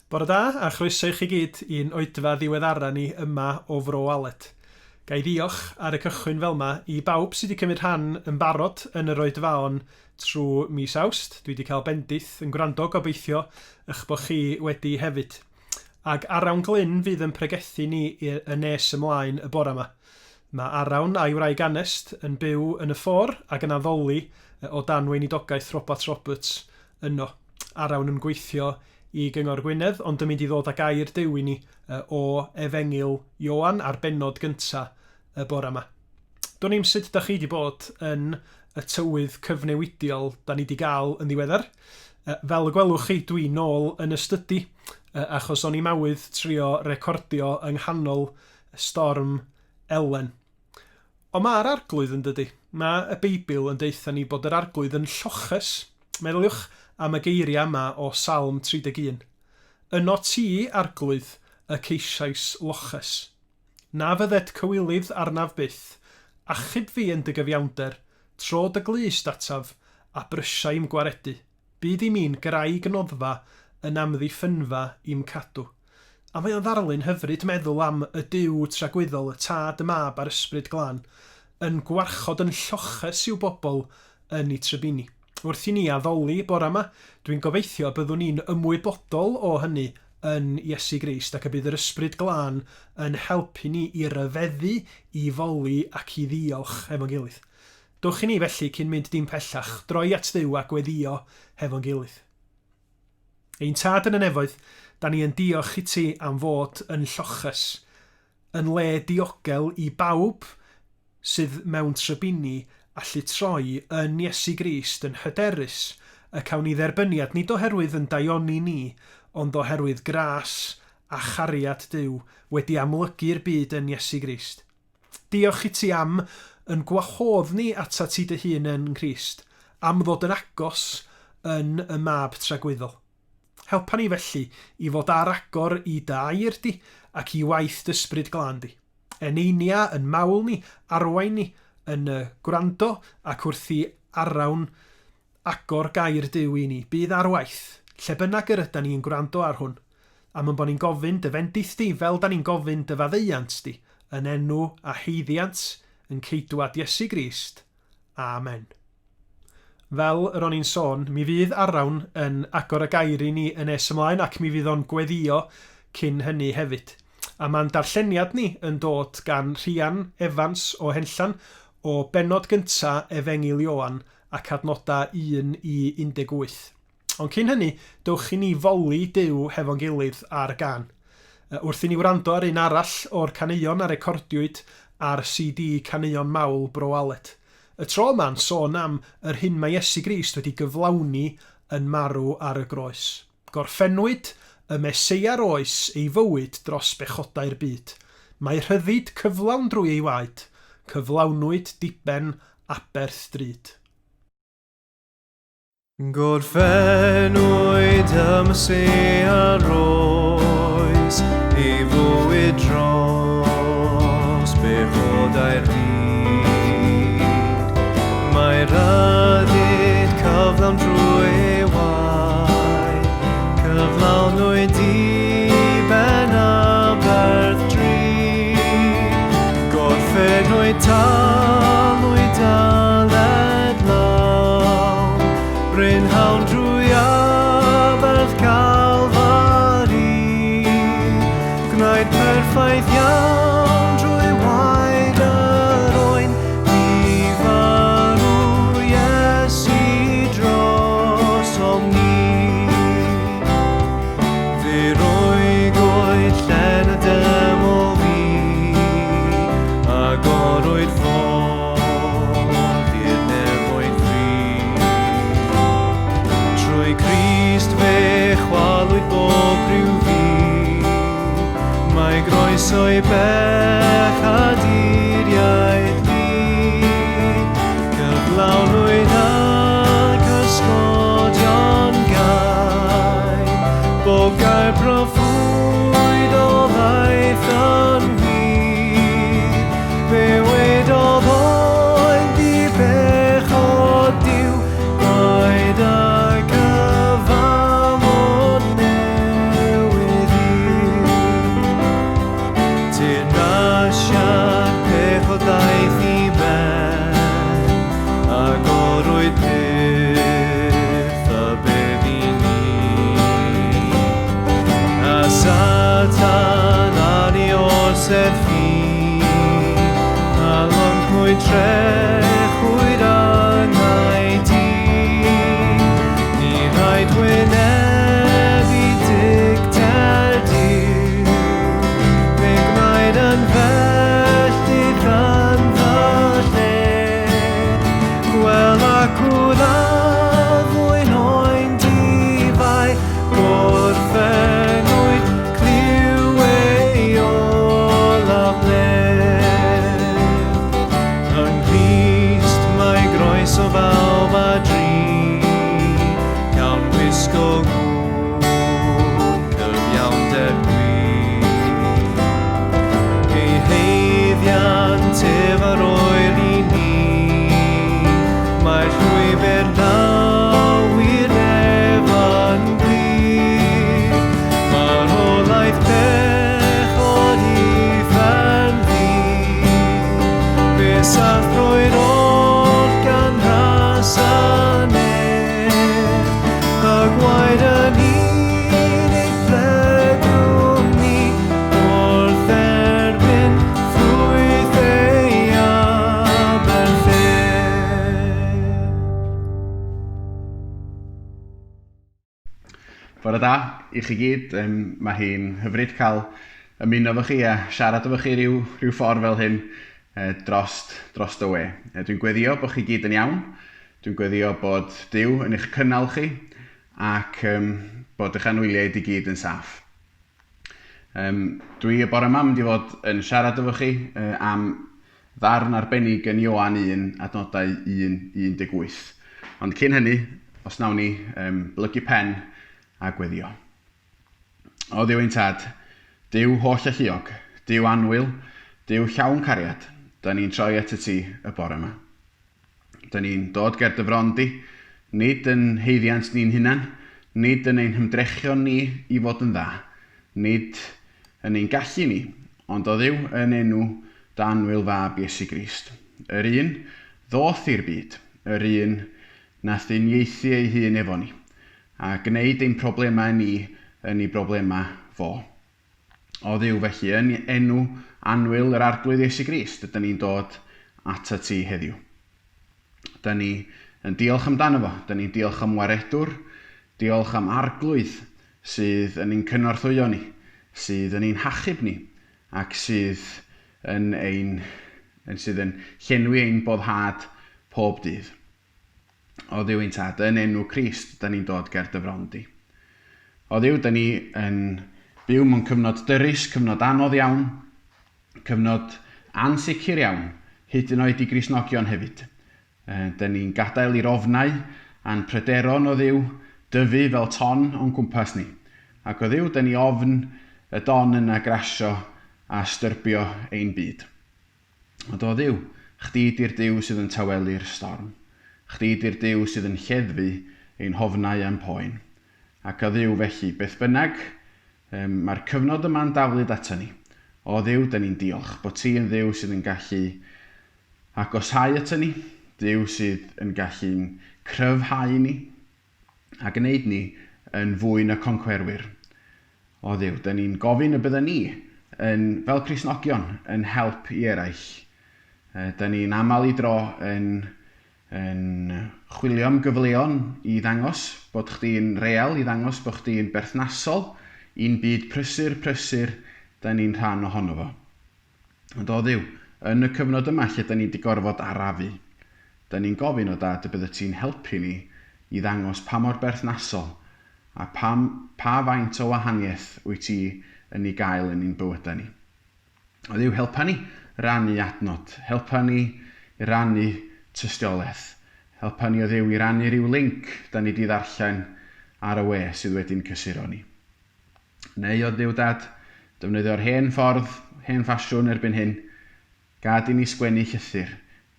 Bore da a chroeso i chi gyd i'n oedfa ddiweddara ni yma o Fro Alet. Gai ddiolch ar y cychwyn fel yma i bawb sydd wedi cymryd rhan yn barod yn yr oedfaon trwy mis Awst. Dwi wedi cael bendith yn gwrando gobeithio eich bod chi wedi hefyd. Ac Arawn Glyn fydd yn pregethu ni y nes ymlaen y bore yma. Mae Arawn a'i wraig Anest yn byw yn y ffor ac yn addoli o dan weinidogaeth Robert Roberts yno. Arawn yn gweithio i Gyngor Gwynedd, ond yn mynd i ddod ag air Duw i ni o Efengil Ioan a'r bennod gyntaf y bore yma. Do'n i'm sut da chi wedi bod yn y tywydd cyfnewidiol da ni wedi gael yn ddiweddar. Fel y gwelwch chi, dwi nôl yn y stydi, achos o'n i mawydd trio recordio yng nghanol storm Elen. Ond mae'r arglwydd yn dydy. Mae y Beibl yn deitha ni bod yr arglwydd yn lloches. Meddyliwch am y geiriau yma o Salm 31. Yno ti, arglwydd, y ceisiais loches. Na fyddet cywilydd arnaf byth, achub fi yn dy gyfiawnder, tro dy glust ataf, a brysiaim gwaredu. Byd i mi'n graig noddfa, yn amddiffynfa i'm cadw. A mae o'n ddarlun hyfryd meddwl am y Duw tragwyddol, y Tad, y Mab a'r Ysbryd Glân, yn gwarchod yn lloches i'w bobl yn ei trybini. Wrth i ni addoli bore yma, dwi'n gobeithio byddwn ni'n ymwybodol o hynny yn Iesu Grist ac y bydd yr Ysbryd Glân yn helpu ni i ryfeddu, i foli ac i ddiolch efo'n gilydd. Dwch i ni felly cyn mynd dim pellach, droi at Dduw a gweddio hefo'n gilydd. Ein Tad yn y nefoedd, da ni yn diolch i ti am fod yn lloches, yn le diogel i bawb sydd mewn trybini allu troi yn Iesu Grist yn hyderus y cawn ni dderbyniad nid oherwydd yn daioni ni, ond oherwydd gras a chariad Duw wedi amlygu'r byd yn Iesu Grist. Diolch i ti am yn gwahodd ni ata ti dy hun yn Grist, am ddod yn agos yn y mab tragwyddol. Helpa ni felly i fod ar agor i dy air di ac i waith dy Ysbryd Glân di. Eneinia yn mawl ni, arwain ni, yn gwrando ac wrth i Arawn agor gair Duw i ni. Bydd ar waith, lle bynnag yr ydyn ni'n gwrando ar hwn. Am yn bod ni'n gofyn dy fendith di, fel da ni'n gofyn dy faddeuant di, yn enw a heiddiant, yn ceidwad Iesu Grist. Amen. Fel yr o'n i'n sôn, mi fydd Arawn yn agor y gair i ni yn nes ymlaen ac mi fydd o'n gweddio cyn hynny hefyd. A mae'n darlleniad ni yn dod gan Rhian Evans o Henllan o bennod gynta Efengil Ioan ac adnodau 1 i 18. Ond cyn hynny, dewch i ni foli Duw hefo'n gilydd ar gan. Wrth i ni wrando ar un arall o'r caneuon a recordiwyd ar CD Caneuon Mawl Bro Alet. Y tro yma'n sôn am yr hyn mae Iesu Grist wedi gyflawni yn marw ar y groes. Gorffennwyd y Meseia'r oes ei fywyd dros bechodau'r byd. Mae rhyddid cyflawn drwy ei waed, cyflawnwyd diben aberth drud. Gorffennwyd y Meseia'r oes ei fywyd dros bechodau'r byd. Mae rhyddid cyflawn drwy ei waed, cyflawnwyd diben aberth drud. Gorffennwyd talwyd aled lawn, brynhawn drwy aberth Calfari. Gwnaed perffaith iawn drwy waed yr oen, i farw Iesu dros omni. Fe roi goed llen y dymol fi, a gorwyd ffordd i'r nefoedd fri. Trwy Crist fe chwalwyd bob rhyw fi, mae groeso'i bech a diriaeth ni. Cyflawnwyd ac ysgodion gai, bob gair proffwyd o ddaeth yn wir. Fe wedodd oedd i bechod Duw, roedd a cyfamod newydd. Bore da i chi gyd, mae hi'n hyfryd cael ymuno efo chi a siarad efo chi rhyw ffordd fel hyn dros y we. Dwi'n gweddio bod chi gyd yn iawn, dwi'n gweddio bod Duw yn eich cynnal chi ac bod eich anwyliaid i gyd yn saff. Dwi y bore yma mynd i fod yn siarad efo chi am ddarn arbennig yn Ioan 1, adnodau 1-18. Ond cyn hynny, os nawn ni blygu pen a gweddio. O Dduw ein Tad, Duw holl a lluog, Duw anwyl, Duw llawn cariad, da ni'n troi at y ti y bore yma. Da ni'n dod ger dy fron di, nid yn heiddiant ni'n hunan, nid yn ein hymdrechion ni i fod yn dda, nid yn ein gallu ni, ond o Dduw yn enw dy anwyl fab Iesu Grist. Yr un ddoth i'r byd, yr un nath uniaethu ei hun efo ni, a gwneud ein problemau ni yn ei problemau fo. O Dduw felly, yn enw anwyl yr arglwydd Iesu Grist, ydyn ni'n dod ata ti heddiw. Da ni yn diolch amdano fo, da ni'n diolch am waredwr, diolch am arglwydd sydd yn ein cynorthwyo ni, sydd yn ein hachub ni, ac sydd yn llenwi ein boddhad pob dydd. O Dduw ein Tad, yn enw Crist, da ni'n dod ger dy fron di. O Dduw, da ni yn byw mewn cyfnod dyrys, cyfnod anodd iawn, cyfnod ansicr iawn, hyd yn oed i Gristnogion hefyd. Da ni'n gadael i'r ofnau a'n pryderon o Dduw dyfu fel ton o'n cwmpas ni. Ac o Dduw, da ni ofn y don yna grasio a styrbio ein byd. Ond o Dduw, chdi di'r Duw sydd yn tawelu'r storm. Chdi di'r Duw sydd yn lleddfu ein hofnau a'n poen. Ac o Dduw felly, beth bynnag, mae'r cyfnod yma'n daflud ato ni. O Dduw, da ni'n diolch bod ti yn Dduw sydd yn gallu agosau ato ni, Dduw sydd yn gallu'n cryfhau ni, a gwneud ni yn fwy na concwerwyr. O Dduw, da ni'n gofyn y bydden ni, fel Cristnogion, yn help i eraill. Da ni'n aml i dro yn chwilio am gyfleon i ddangos bod chdi'n real, i ddangos bod chdi'n berthnasol, i'n byd prysur, da ni'n rhan ohono fo. Ond o Dduw, yn y cyfnod yma lle da ni wedi gorfod arafu, da ni'n gofyn o Dad y bydde ti'n helpu ni i ddangos pa mor berthnasol a pa faint o wahaniaeth wyt ti yn ei gael yn ein bywydau ni. O Dduw, helpa ni rannu adnod, helpa ni rannu tystiolaeth, helpa ni o Dduw i rannu rhyw link da ni wedi ddarllen ar y we sydd wedi'n cysuro ni. Neu o Dduw Dad, defnyddio'r hen ffordd, hen ffasiwn erbyn hyn, gad i ni sgwennu llythyr,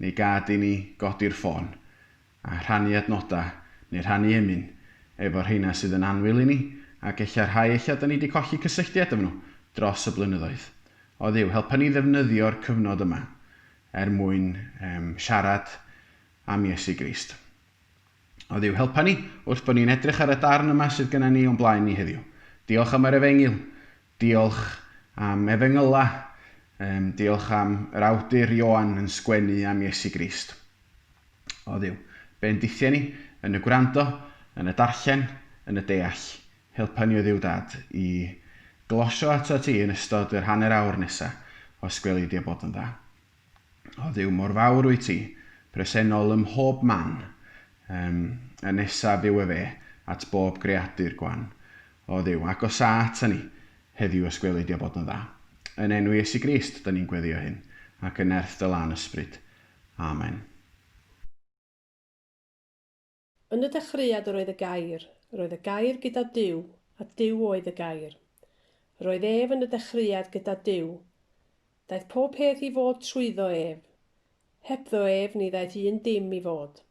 neu gad i ni godi'r ffôn, a rhannu adnodau, neu rhannu emyn, efo'r rheina sydd yn anwyl i ni, ac eich rhai eich da ni wedi colli cysylltiad efo nhw dros y blynyddoedd. O Dduw, helpa ni ddefnyddio'r cyfnod yma mwyn siarad am Iesu Grist. O Dduw, helpa ni wrth bod ni'n edrych ar y darn yma sydd gennym ni o'n blaen ni heddiw. Diolch am yr efengil, diolch am efengyla, diolch am yr awdur Ioan yn sgwennu am Iesu Grist. O Dduw, bendithio ni yn y gwrando, yn y darllen, yn y deall. Helpa ni o Dduw Dad i glosio ato ti yn ystod yr hanner awr nesaf o sgweli di a bod yn dda. O Dduw, mor fawr wyt ti, presennol ym mhob man, y nesaf fyw e fe at bob greadur gwan. O Dduw, agosa ata ni heddiw o sgweli di a bod yn dda. Yn enw Iesu Grist, da ni'n gweddio hyn, ac yn erth dy lan ysbryd. Amen. Yn y dechreuad roedd y gair gyda Duw, a Duw oedd y gair. Roedd ef yn y dechreuad gyda Duw. Daeth pob peth i fod trwyddo ef. Hebddo ef ni ddaeth un dim i fod.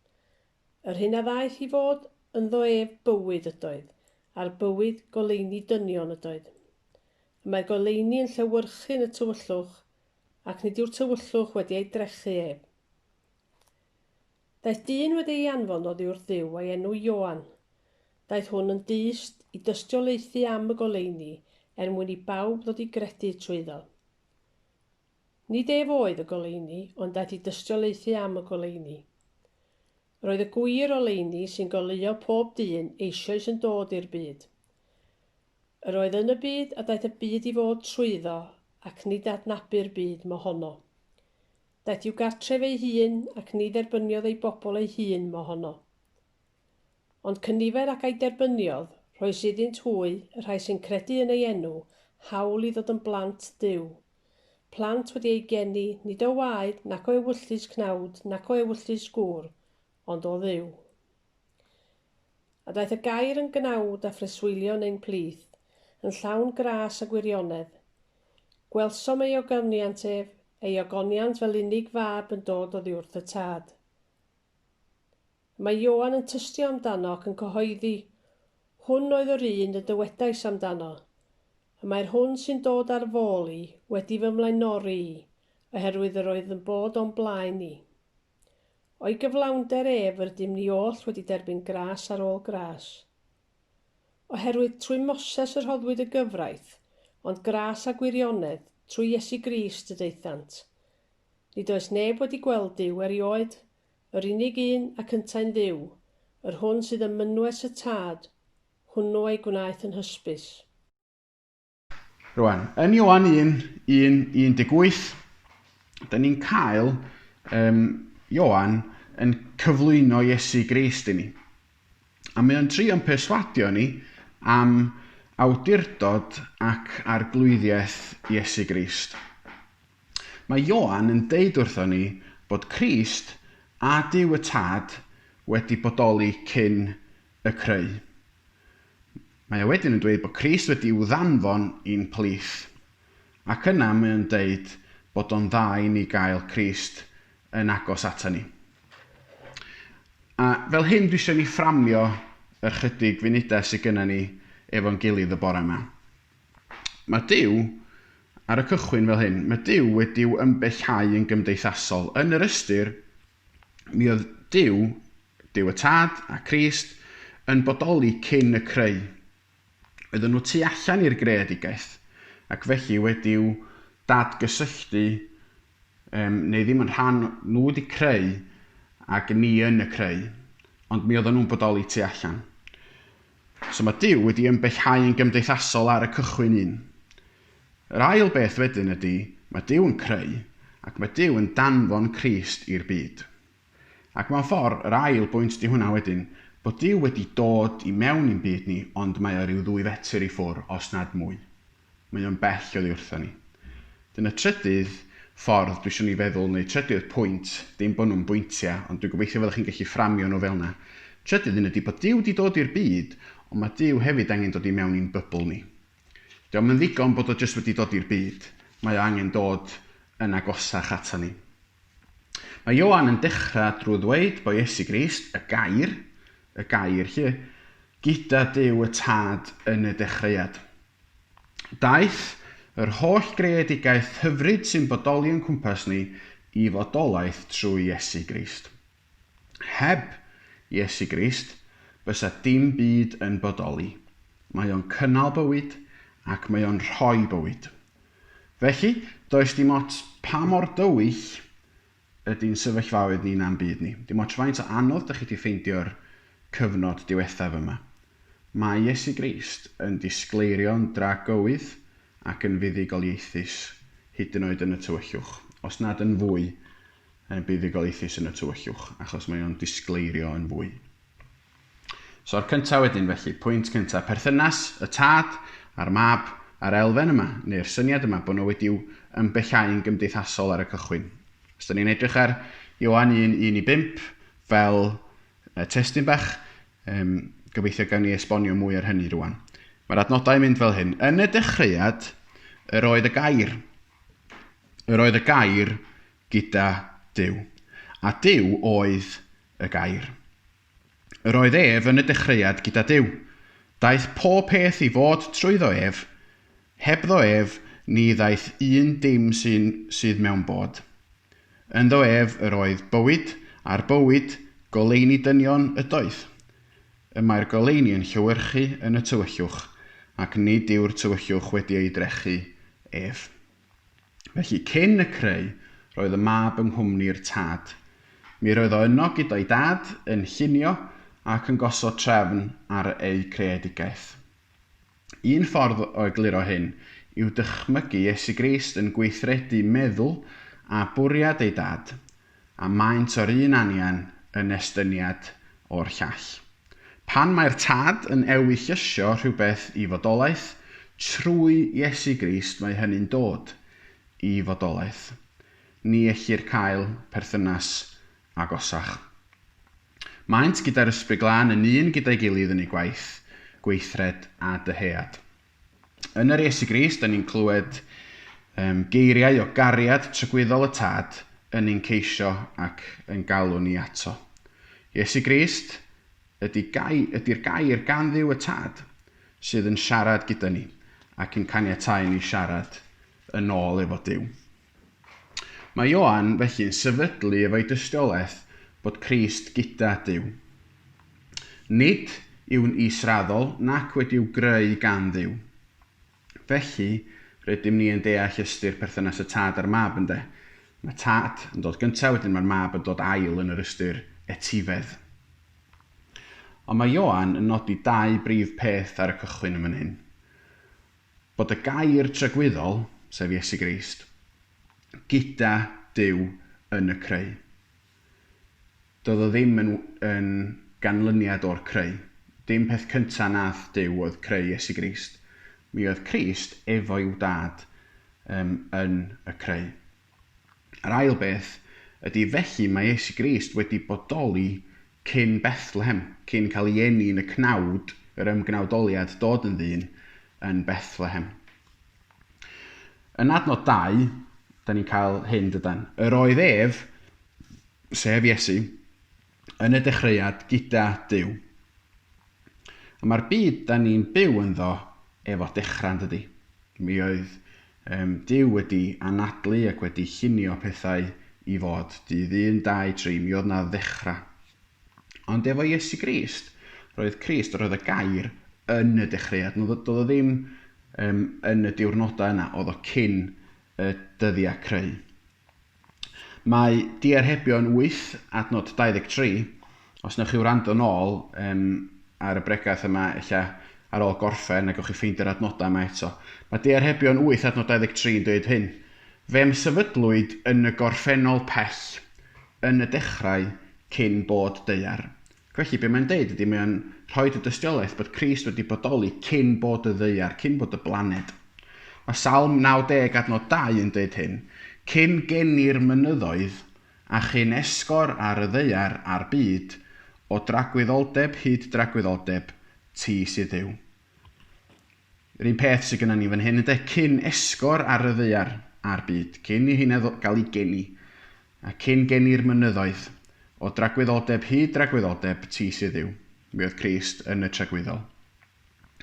Yr hyn a ddaeth i fod ynddo ef bywyd ydoedd, a'r bywyd goleuni dynion ydoedd. Mae goleuni yn llywyrchu'n y tywyllwch, ac nid yw'r tywyllwch wedi ei drechu ef. Daeth dyn wedi ei anfon oddi wrth Dduw a'i enw Ioan. Daeth hwn yn dyst i dystiolaethu am y goleuni mwyn i bawb ddod i gredu trwyddo. Nid ef oedd y goleuni, ond daeth i dystiolaethu am y goleuni. Roedd y gwir oleuni sy'n goleuo pob dyn eisoes yn dod i'r byd. Yr oedd yn y byd a daeth y byd i fod trwyddo ac nid adnabu'r byd mohono. Daeth i'w gartref ei hun ac ni dderbyniodd ei bobl ei hun mohono. Ond cynifer ac ei derbyniodd, rhoi sydd hwy y rhai sy'n credu yn ei enw, hawl i ddod yn blant Duw. Plant wedi ei geni nid o waed nac o ewyllus cnawd nac o ewyllus gŵr, ond o Dduw. A daeth y gair yn gnawd a phreswylio ein plith, yn llawn gras a gwirionedd. Gwelsom ei ogoniant ef, ei ogoniant fel unig fab yn dod oddi wrth y tad. Mae Ioan yn tystio amdano ac yn cyhoeddi, hwn oedd yr un y dywedais amdano. Y mae'r hwn sy'n dod ar fôl i wedi fy mlaenori i, oherwydd yr oedd yn bod o'n blaen i. O'i gyflawnder ef yr dim ni oll wedi derbyn gras ar ôl gras. Oherwydd trwy Moses yr rhoddwyd y gyfraith, ond gras a gwirionedd trwy Iesu Grist y deithant. Nid oes neb wedi gweld Duw erioed, yr unig un ac yntau'n Dduw, yr hwn sydd yn mynwes y tad, hwnnw ei gwnaeth yn hysbys. Rwan, yn Ioan 1:18, da ni'n cael Ioan yn cyflwyno Iesu Grist i ni. A mae o'n trio'n perswadio ni am awdurdod ac arglwyddiaeth Iesu Grist. Mae Ioan yn deud wrtho ni bod Crist a Duw y Tad wedi bodoli cyn y creu. Mae o wedyn yn dweud bod Crist wedi i'w ddanfon i'n plith, ac yna mae o'n deud bod o'n dda i ni gael Crist yn agos ata ni. A fel hyn dwi eisiau ni fframio yr chydig funudau sydd gyda ni efo'n gilydd y bore yma. Mae Duw, ar y cychwyn fel hyn, mae Duw wedi'w ymbeillhau yn gymdeithasol. Yn yr ystyr, mi oedd Duw y Tad a Crist yn bodoli cyn y creu. Oedden nhw tu allan i'r greadigaeth, ac felly wedi'w dadgysylltu, neu ddim yn rhan nhw wedi creu, ac ni yn y creu, ond mi oedden nhw'n bodoli tu allan. So mae Duw wedi ymbeillhau yn gymdeithasol ar y cychwyn un. Yr ail beth wedyn ydy, mae Duw yn creu, ac mae Duw yn danfon Crist i'r byd. Ac mewn ffordd, yr ail bwynt di hwnna wedyn, bod Duw wedi dod i mewn i'n byd ni, ond mae o ryw 2 fetr i ffwr, os nad mwy. Mae o'n bell oddi wrtho ni. Dyna trydydd ffordd dwi eisiau ni feddwl, neu trydydd pwynt, dim bod nhw'n bwyntiau, ond dwi'n gobeithio fyddwch chi'n gallu fframio nhw fel yna. Trydydd ydy bod Duw wedi dod i'r byd, ond mae Duw hefyd angen dod i mewn i'n bybl ni. Diolch yn ddigon bod o jyst wedi dod i'r byd, mae o angen dod yn agosach ata ni. Mae Ioan yn dechrau drwy ddweud bod Iesu Grist, y gair lle, gyda Duw y Tad yn y dechreuad. Daeth yr holl greadigaeth hyfryd sy'n bodoli yn cwmpas ni i fodolaeth trwy Iesu Grist. Heb Iesu Grist, bysa dim byd yn bodoli. Mae o'n cynnal bywyd ac mae o'n rhoi bywyd. Felly, does dim ots pa mor dywyll ydy'n sefyllfaoedd ni na'n byd ni. Dim ots faint o anodd ydych chi wedi ffeindio'r cyfnod diwethaf yma. Mae Iesu Grist yn disgleirio'n dragywydd ac yn fuddugoliaethus hyd yn oed yn y tywyllwch, os nad yn fwy yn buddugoliaethus yn y tywyllwch, achos mae o'n disgleirio yn fwy. So'r cyntaf wedyn felly, pwynt cyntaf, perthynas y Tad a'r Mab a'r elfen yma, neu'r syniad yma bod nhw wedi'w ymbeillhau'n gymdeithasol ar y cychwyn. Os da ni'n edrych ar Ioan 1:5 fel testyn bach, gobeithio gawn ni esbonio mwy ar hynny rwan. Mae'r adnodau yn mynd fel hyn. Yn y dechreuad, yr oedd y gair. Yr oedd y gair gyda Duw. A Duw oedd y gair. Yr oedd ef yn y dechreuad gyda Duw. Daeth pob peth i fod trwyddo ef. Hebddo ef, ni ddaeth un dim sydd mewn bod. Ynddo ef yr oedd bywyd, a'r bywyd goleini dynion ydoedd. Y mae'r goleini yn llywyrchu yn y tywyllwch, ac nid yw'r tywyllwch wedi ei drechu ef. Felly, cyn y creu, roedd y Mab yng nghwmni'r Tad. Mi roedd o yno gyda'i Dad yn llunio ac yn gosod trefn ar ei creadigaeth. Un ffordd o egluro hyn yw dychmygu Iesu Grist yn gweithredu meddwl a bwriad ei dad, a maint o'r un anian yn estyniad o'r llall. Pan mae'r tad yn ewyllysio rhywbeth i fodolaeth, trwy Iesu Grist mae hynny'n dod i fodolaeth. Ni ellir cael perthynas agosach. Maent gyda'r ysbryd glân yn un gyda'i gilydd yn ei gwaith, gweithred a dyhead. Yn yr Iesu Grist, da ni'n clywed geiriau o gariad trygwyddol y tad yn ein ceisio ac yn galw ni ato. Iesu Grist ydy'r gair gan Dduw y tad sydd yn siarad gyda ni ac yn caniatáu ni siarad yn ôl efo Duw. Mae Ioan felly'n sefydlu efo'i dystiolaeth bod Crist gyda Duw. Nid yw'n israddol nac wedi'w greu gan Dduw. Felly, rydym ni yn deall ystyr perthynas y tad a'r mab ynde. Mae tad yn dod gyntaf, wedyn mae'r mab yn dod ail yn yr ystyr etifedd. Ond mae Ioan yn nodi 2 brif peth ar y cychwyn yn fan hyn. Bod y gair trygwyddol, sef Iesu Grist, gyda Duw yn y creu. Doedd o ddim yn ganlyniad o'r creu. Dim peth cyntaf nath Duw oedd creu Iesu Grist. Mi oedd Crist efo i'w dad yn y creu. Yr ail beth ydy felly mae Iesu Grist wedi bodoli cyn Bethlehem, cyn cael ei eni yn y cnawd, yr ymgnawdoliad dod yn ddyn yn Bethlehem. Yn adnod 2, da ni'n cael hyn dydan. Yr oedd ef, sef Iesu, yn y dechreuad gyda Duw. A mae'r byd da ni'n byw ynddo efo dechrau'n dydy. Mi oedd Duw wedi anadlu ac wedi llunio pethau i fod. Dydd 1, 2, 3, mi oedd na ddechrau. Ond efo Iesu Grist, roedd y gair yn y dechreuad. Doedd o ddim yn y diwrnodau yna, oedd o cyn y dyddiau creu. Mae Diarhebion 8, adnod 23, os newch chi wrando nôl ar y bregaeth yma, ar ôl gorffen, a gewch chi ffeindio'r adnodau yma eto. Mae Diarhebion 8, adnod 23 yn dweud hyn. Fem sefydlwyd yn y gorffennol pell, yn y dechrau cyn bod deiar. Felly, be mae'n deud ydy, mae'n rhoi y dystiolaeth bod Crist wedi bodoli cyn bod y ddeiar, cyn bod y blaned. Mae Salm 90, adnod 2 yn dweud hyn. Cyn geni'r mynyddoedd a chyn esgor ar y ddeiar a'r byd, o dragwyddoldeb hyd dragwyddoldeb, ti sydd Dduw. Yr un peth sydd gyda ni fan hyn ydy, cyn esgor ar y ddeiar a'r byd, cyn i hynny gael ei geni, a cyn geni'r mynyddoedd, o dragwyddoldeb hyd dragwyddoldeb, ti sydd Dduw. Mi oedd Crist yn y tragwyddol.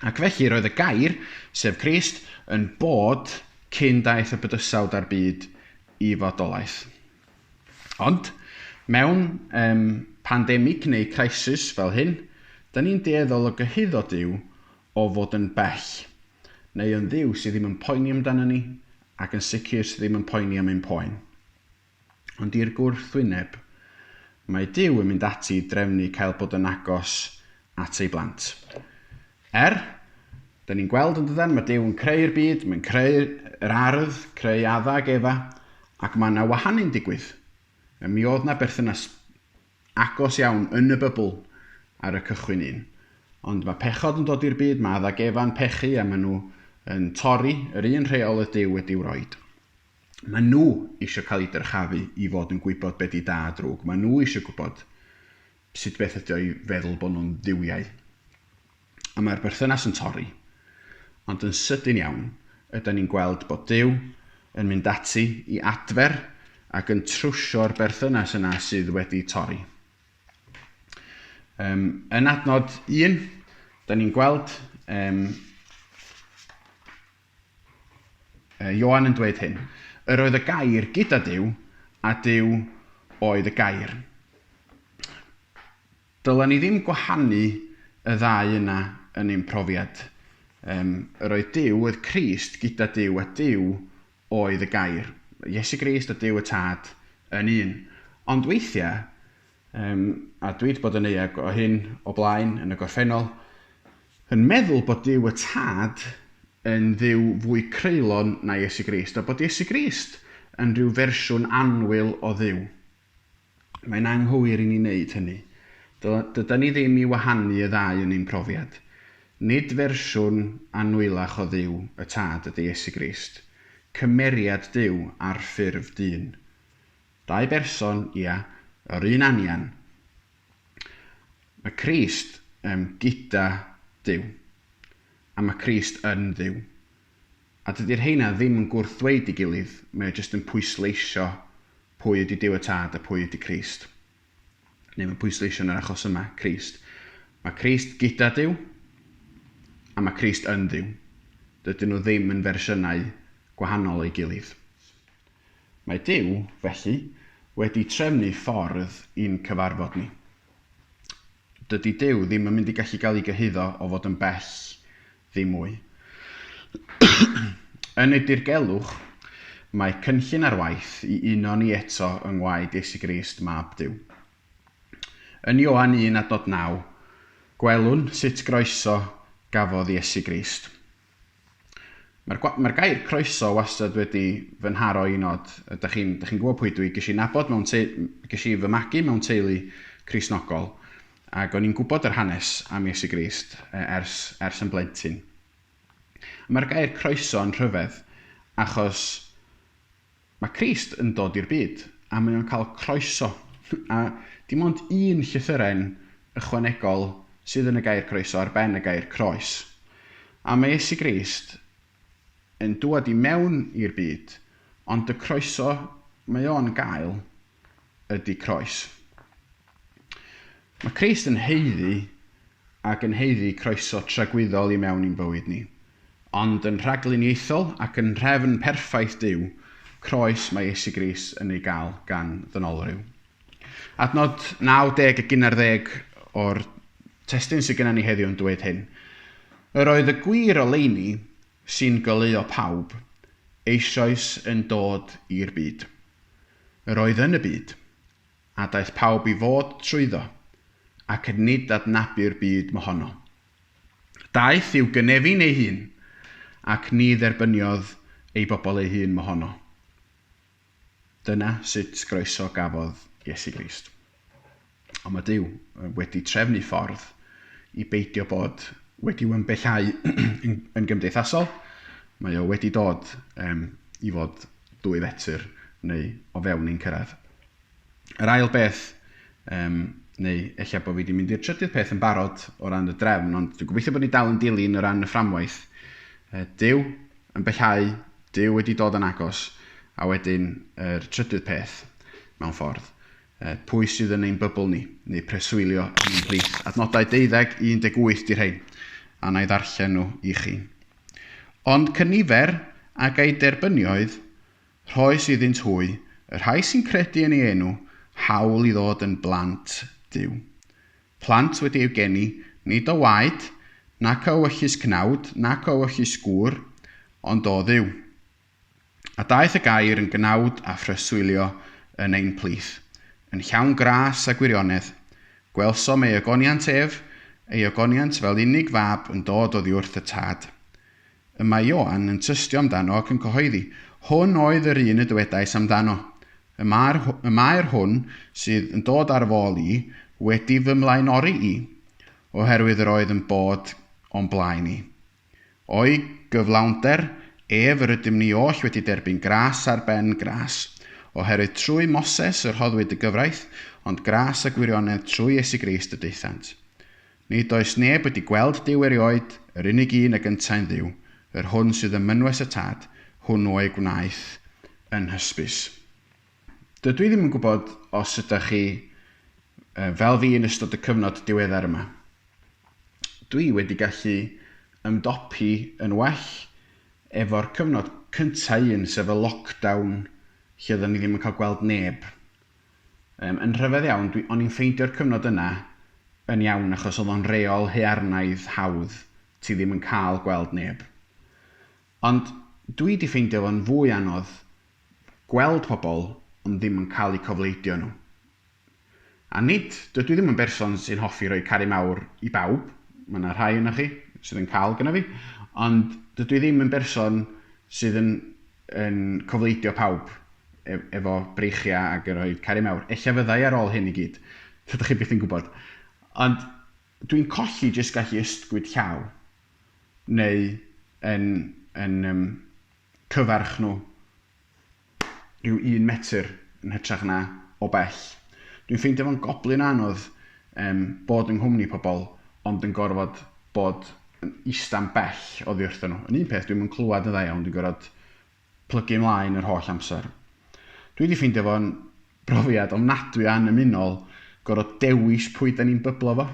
Ac felly roedd y gair, sef Crist, yn bod cyn daeth y bydysawd ar byd i fodolaeth. Ond, mewn pandemig neu crisis fel hyn, da ni'n dueddol o gyhuddo Duw o fod yn bell, neu yn Dduw sydd ddim yn poeni amdano ni, ac yn sicr sydd ddim yn poeni am ein poen. Ond i'r gwrthwyneb, mae Duw yn mynd ati drefnu cael bod yn agos at ei blant. Da ni'n gweld yn dydan, mae Duw yn creu'r byd, mae'n creu yr ardd, creu Addag, Efa, ac mae yna wahanu'n digwydd. Mi oedd yna berthynas agos iawn yn y bybl ar y cychwyn un. Ond mae pechod yn dod i'r byd, mae Addag Efa yn pechu a maen nhw yn torri yr un rheol y Duw wedi'w roid. Mae nhw eisiau cael ei dyrchafu i fod yn gwybod beth i da a drwg. Mae nhw eisiau gwybod sut beth ydy o'i feddwl bod nhw'n dduwiau. A mae'r berthynas yn torri. Ond yn sydyn iawn, ydyn ni'n gweld bod Duw yn mynd ati i adfer ac yn trwsio'r berthynas yna sydd wedi torri. Yn adnod 1, da ni'n gweld Ioan yn dweud hyn. Yr oedd y gair gyda Duw, a Duw oedd y gair. Dyla ni ddim gwahanu y ddau yna yn ein profiad. Yr oedd Duw, oedd Crist gyda Duw, a Duw oedd y gair. Iesu Grist a Duw y Tad yn un. Ond weithiau, a dwi wedi bod yn eeg o hyn o blaen yn y gorffennol, yn meddwl bod Duw y Tad yn ddiw fwy creulon na Iesu Grist, a bod Iesu Grist yn rhyw fersiwn annwyl o ddiw. Mae'n anghywir i ni wneud hynny. Dyda ni ddim i wahanu y ddau yn ein profiad. Nid fersiwn annwylach o ddiw y Tad ydy Iesu Grist. Cymeriad Duw ar ffurf dyn. Dau berson, ia, yr un anian. Mae Crist gyda Duw. A mae Crist yn Duw. A dydy'r heina ddim yn gwrthweud i gilydd. Mae jyst yn pwysleisio pwy ydy Duw y Tad a pwy ydy Crist. Neu mae'n pwysleisio yn yr achos yma, Crist. Mae Crist gyda Duw, a mae Crist yn Duw. Dydyn nhw ddim yn fersiynau gwahanol ei gilydd. Mae Duw, felly, wedi trefnu ffordd i'n cyfarfod ni. Dydy Duw ddim yn mynd i gallu cael ei gyhuddo o fod yn bell ddim mwy. Yn y dirgelwch, mae cynllun ar waith i uno ni eto yng ngwaed Iesu Grist mab Duw. Yn Ioan 1:9, gwelwn sut groeso gafodd Iesu Grist. Mae'r gair croeso wastad wedi fy nharo i nod. Dach chi'n gwybod pwy dwi ges i nabod, ges i fy magu mewn teulu Cristnogol, ac o'n i'n gwybod yr hanes am Iesu Grist ers yn blentyn. Mae'r gair croeso yn rhyfedd, achos mae Crist yn dod i'r byd, a mae o'n cael croeso. A dim ond un llythyren ychwanegol sydd yn y gair croeso ar ben y gair croes. A mae Iesu Grist yn dŵad i mewn i'r byd, ond y croeso mae o'n gael ydy croes. Mae Crist yn heiddi ac yn heiddi croeso tragwyddol i mewn i'n bywyd ni. Ond yn rhagluniaethol ac yn nhrefn perffaith Duw, croes mae Iesu Grist yn ei gael gan ddynolryw. Adnod 9, ac 11 o'r testun sydd gennym ni heddiw yn dweud hyn. Yr oedd y gwir oleuni sy'n goleuo pawb, eisoes yn dod i'r byd. Yr oedd yn y byd, a daeth pawb i fod trwyddo, ac yn nid adnabu'r byd mohono. Daeth i'w gynefu'n ei hun, ac ni dderbyniodd ei bobl ei hun mohono. Dyna sut groeso gafodd Iesu Grist. Ond mae Duw wedi trefnu ffordd i beidio bod wedi ymbyllhau yn gymdeithasol. Mae o wedi dod i fod dwy fetr neu o fewn i'n cyrraedd. Yr ail beth, neu eich bod fi wedi mynd i'r trydydd peth yn barod o ran y drefn, ond dwi'n gobeithio bod ni dal yn dilyn o ran y fframwaith. Duw yn bellhau, Duw wedi dod yn agos, a wedyn yr trydydd peth mewn ffordd. Pwy sydd yn ein bybl ni, neu preswylio yn ein plith. Adnodau 12 i 18 di'r rhain, a na i ddarllen nhw i chi. Ond cynifer ac ei derbynioedd, rhoi sydd yn hwy, y rhai sy'n credu yn ei enw, hawl i ddod yn blant Duw. Plant wedi i'w geni, nid o waed, nac o wyllus cnawd, nac o wyllus gŵr, ond o Dduw. A daeth y gair yn gnawd a phryswylio yn ein plith, yn llawn gras a gwirionedd, gwelsom ei ogoniant ef, ei ogoniant fel unig fab yn dod oddi wrth y Tad. Y mae Ioan yn tystio amdano ac yn cyhoeddi, hwn oedd yr un y dywedais amdano. Y mae'r hwn sydd yn dod ar fôl i wedi fy mlaenori i, oherwydd yr oedd yn bod o'n blaen i. O'i gyflawnder, ef yr ydym ni oll wedi derbyn gras ar ben gras, oherwydd trwy Moses yr rhoddwyd y gyfraith, ond gras a gwirionedd trwy Iesu Grist y deithant. Nid oes neb wedi gweld Duw erioed, yr unig un y gyntau'n Dduw, yr hwn sydd yn mynwes y Tad, hwn o'i gwnaeth yn hysbys. Dydw i ddim yn gwybod os ydych chi fel fi yn ystod y cyfnod diweddar yma. Dwi wedi gallu ymdopi yn well efo'r cyfnod cyntaf un sef y lockdown lle oedden ni ddim yn cael gweld neb. Yn rhyfedd iawn, o'n i'n ffeindio'r cyfnod yna yn iawn achos oedd o'n reol haearnaidd hawdd ti ddim yn cael gweld neb. Ond dwi wedi ffeindio fo'n fwy anodd gweld pobl ond ddim yn cael eu cofleidio nhw. A nid, dydw i ddim yn berson sy'n hoffi roi caru mawr i bawb. Mae yna rhai yna chi, sydd yn cael gyda fi, ond dydw i ddim yn berson sydd yn cofleidio pawb efo breichiau ac yn rhoi cari mawr. Ella fyddai ar ôl hyn i gyd, dydych chi byth yn gwybod. Ond dwi'n colli jyst gallu ystgwyd llaw, neu yn cyfarch nhw rhyw 1 metr yn hytrach na o bell. Dwi'n ffeindio fo'n goblin anodd bod yng nghwmni pobl, ond yn gorfod bod yn ista'n bell oddi wrthyn nhw. Yn un peth, dwi'n clywed yn dda iawn, dwi'n gorfod plygu ymlaen yr holl amser. Dwi wedi ffeindio fo'n brofiad ofnadwy a anymunol gorfod dewis pwy da ni'n byblo fo,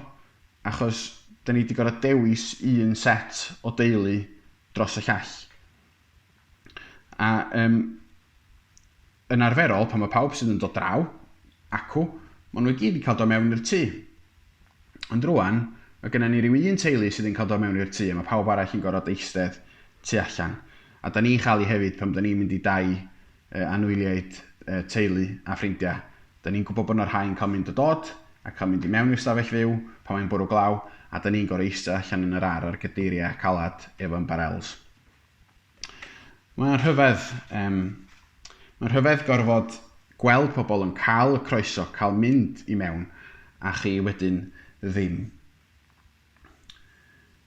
achos da ni wedi gorfod dewis un set o deulu dros y llall. A yn arferol, pan mae pawb sydd yn dod draw, acw, maen nhw gyd wedi cael dod mewn i'r tŷ. Ond rwan, mae gennym ni ryw un teulu sydd yn cael dod mewn i'r tŷ, a mae pawb arall yn gorfod eistedd tu allan. A da ni'n chael ei hefyd pan da ni'n mynd i dau anwyliaid teulu a ffrindiau. Da ni'n gwybod bod yna rhai'n cael mynd o dod, a cael mynd i mewn i'r stafell fyw pan mae'n bwrw glaw, a da ni'n gorfod eistedd allan yn yr ar gadeiriau calad efo'n barels. Mae'n rhyfedd gorfod gweld pobl yn cael y croeso, cael mynd i mewn, a chi wedyn ddim.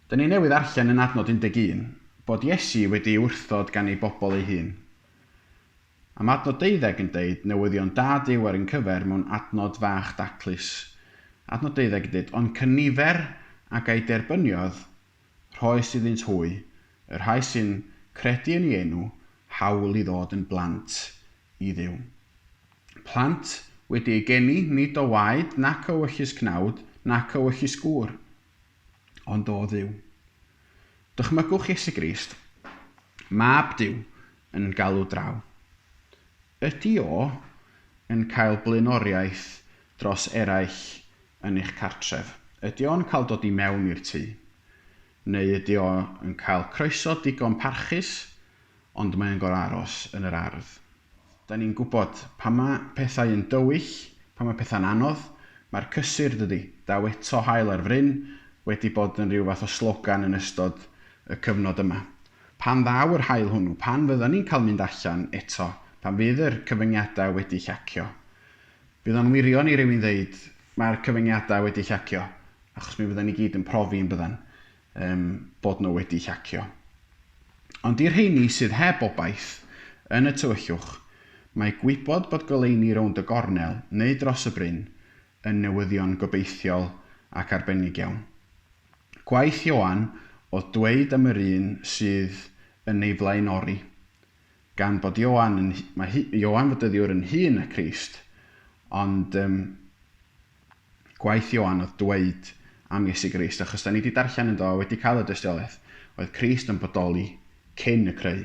Da ni newydd arllen yn adnod 11 bod Iesu wedi wrthod gan ei bobl ei hun. Am adnod 12 yn deud, newyddion da Duw ar ein cyfer mewn adnod fach daclus. Adnod 12 yn deud, ond cynifer ac ei derbyniodd rhoi sydd ynt hwy, yr rhai sy'n credu yn ei enw, hawl i ddod yn blant i Dduw. Plant wedi ei geni nid o waed nac o wyllus cnawd nac o wyllus gŵr, ond o Dduw. Dychmygwch Iesu Grist, mab Duw yn galw draw. Ydy o yn cael blaenoriaeth dros eraill yn eich cartref? Ydy o'n cael dod i mewn i'r tŷ? Neu ydy o yn cael croeso digon parchus, ond mae'n gorfod aros yn yr ardd? Da ni'n gwybod pan mae pethau yn dywyll, pan mae pethau'n anodd, mae'r cysur dydy, daw eto hael ar fryn, wedi bod yn rhyw fath o slogan yn ystod y cyfnod yma. Pan ddaw yr hael hwnnw, pan fyddan ni'n cael mynd allan eto, pan fydd yr cyfyngiadau wedi llacio. Bydd o'n wirion i rywun ddeud, mae'r cyfyngiadau wedi llacio, achos mi fyddan ni gyd yn profi yn byddan bod nhw wedi llacio. Ond i'r rheini sydd heb obaith yn y tywyllwch, mae gwybod bod goleuni rownd y gornel neu dros y bryn yn newyddion gobeithiol ac arbennig iawn. Gwaith Ioan o dweud am yr un sydd yn ei flaenori, gan bod Ioan fydyddiwr yn hun y Crist, ond gwaith Ioan oedd dweud am Iesu Grist, achos da ni wedi darllen yn do wedi cael y dystiolaeth, oedd Crist yn bodoli cyn y creu,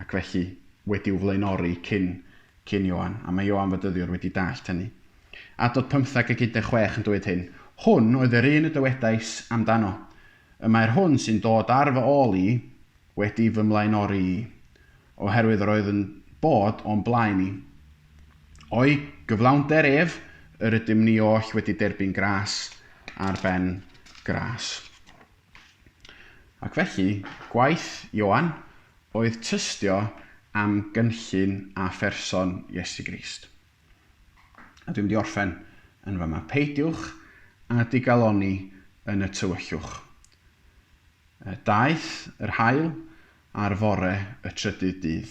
ac felly wedi'w flaenori cyn Ioan, a mae Ioan fydyddiwr wedi dallt hynny. Adnod 15 ac 16 yn dweud hyn, hwn oedd yr un y dywedais amdano, y mae'r hwn sy'n dod ar fy ôl i wedi fy mlaenori i, oherwydd yr oedd yn bod o'n blaen i. O'i gyflawnder ef, yr ydym ni oll wedi derbyn gras ar ben gras. Ac felly, gwaith Ioan oedd tystio am gynllun a pherson Iesu Grist. A dwi'n mynd i orffen yn fyma. Peidiwch a digaloni yn y tywyllwch. Daeth yr hael a'r fore y trydydd dydd.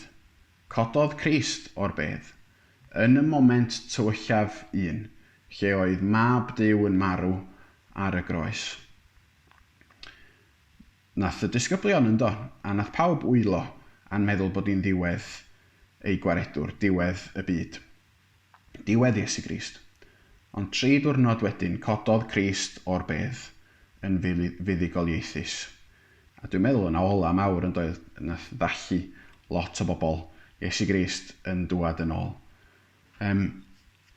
Cododd Crist o'r bedd, yn y moment tywyllaf un, lle oedd mab Duw yn marw ar y groes. Nath y disgyblion yn do, a nath pawb wylo a'n meddwl bod hi'n diwedd ei gwaredwr, diwedd y byd. Diwedd Iesu Grist. Ond 3 diwrnod wedyn, cododd Crist o'r bedd yn fuddugoliaethus. A dwi'n meddwl yna ola mawr yn doedd, nath ddallu lot o bobl Iesu Grist yn dŵad yn ôl.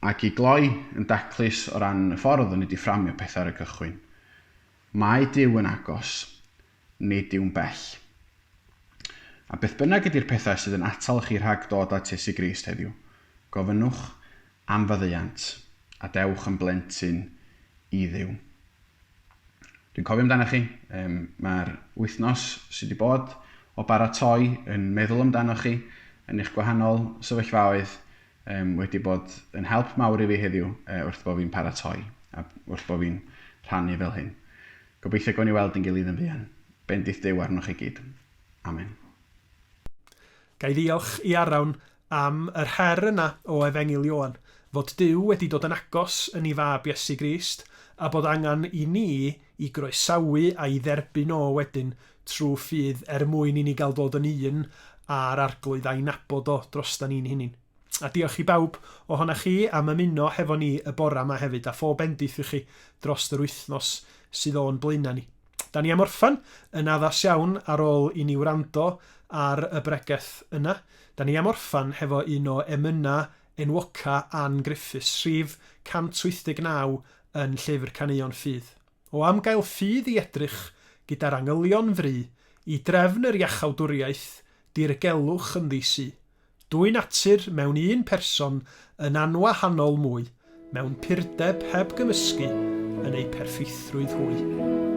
Ac i gloi yn daclus o ran y ffordd o'n wedi fframio pethau ar y cychwyn. Mae Duw yn agos, nid yw'n bell. A beth bynnag ydy'r pethau sydd yn atal chi rhag dod at Iesu Grist heddiw, gofynnwch am faddeuant a dewch yn blentyn i Dduw. Dwi'n cofio amdano chi, mae'r wythnos sydd wedi bod o baratoi yn meddwl amdano chi yn eich gwahanol sefyllfaoedd wedi bod yn help mawr i fi heddiw wrth bod fi'n paratoi a wrth bod fi'n rhannu fel hyn. Gobeithio gawn ni weld yn gilydd yn fuan. Bendith Duw arnoch chi gyd. Amen. Gai ddiolch i Arawn am yr her yna o Efengil Ioan, fod Duw wedi dod yn agos yn ei fab Iesu Grist, a bod angen i ni i groesawu a i dderbyn o wedyn trwy ffydd mwyn i ni gael dod yn un a'r arglwydd a'i nabod o drostan ni'n hunin. A diolch i bawb ohonach chi am ymuno hefo ni y bora yma hefyd a phob bendith i chi dros yr wythnos sydd o'n blaena ni. Da ni am orffan yn addas iawn ar ôl i ni wrando ar y bregeth yna. Da ni am orffan hefo un o emyna enwoca Ann Griffiths, rhif 189 yn llyfr Caneuon Ffydd. O am gael ffydd i edrych gyda'r angylion fri i drefn yr iachawdwriaeth dirgelwch yn ddisu. Dwy natur mewn un person yn anwahanol mwy, mewn purdeb heb gymysgu yn ei perffeithrwydd hwy.